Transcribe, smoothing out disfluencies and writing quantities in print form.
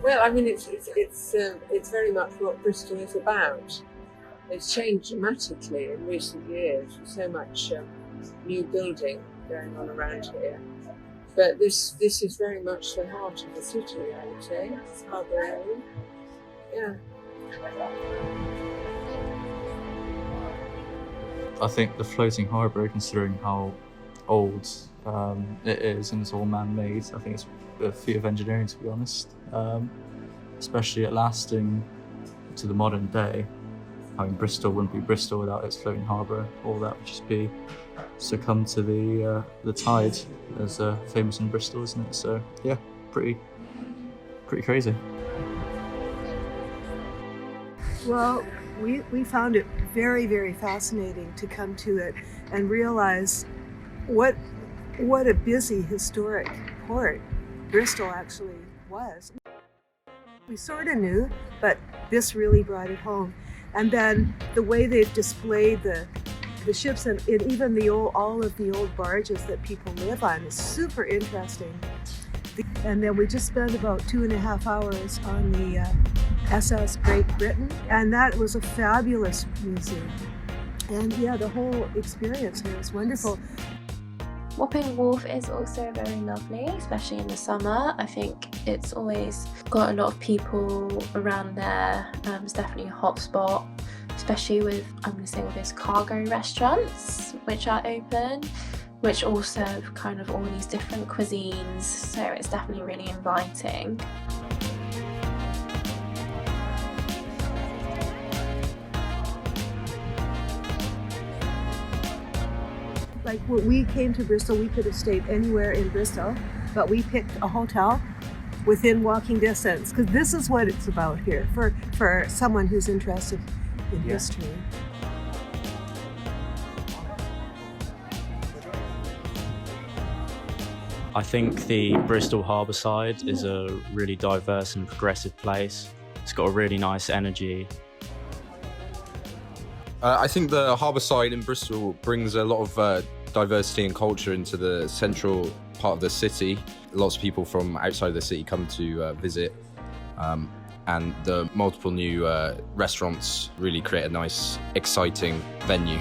Well, I mean, it's very much what Bristol is about. It's changed dramatically in recent years with so much new building going on around here. But this is very much the heart of the city, I would say. It's Harbour. Yeah. I think the floating harbour, considering how old it is and it's all man-made, I think it's a feat of engineering, to be honest. Especially it lasting to the modern day. I mean, Bristol wouldn't be Bristol without its floating harbour. All that would just be succumb to the tide, as famous in Bristol, isn't it? So yeah, pretty crazy. Well, we found it very, very fascinating to come to it and realize what a busy historic port Bristol actually was. We sort of knew, but this really brought it home. And then the way they've displayed the ships and even all of the old barges that people live on is super interesting. And then we just spent about 2.5 hours on the SS Great Britain, and that was a fabulous museum. And yeah, the whole experience here is wonderful. Wapping Wharf is also very lovely, especially in the summer. I think it's always got a lot of people around there. It's definitely a hot spot, especially with, I'm going to say, all those cargo restaurants which are open, which also have kind of all these different cuisines, so it's definitely really inviting. Like when we came to Bristol, we could have stayed anywhere in Bristol, but we picked a hotel within walking distance, because this is what it's about here for someone who's interested in history. I think the Bristol Harbour side is a really diverse and progressive place. It's got a really nice energy. I think the harbour side in Bristol brings a lot of diversity and culture into the central part of the city. Lots of people from outside the city come to visit, and the multiple new restaurants really create a nice, exciting venue.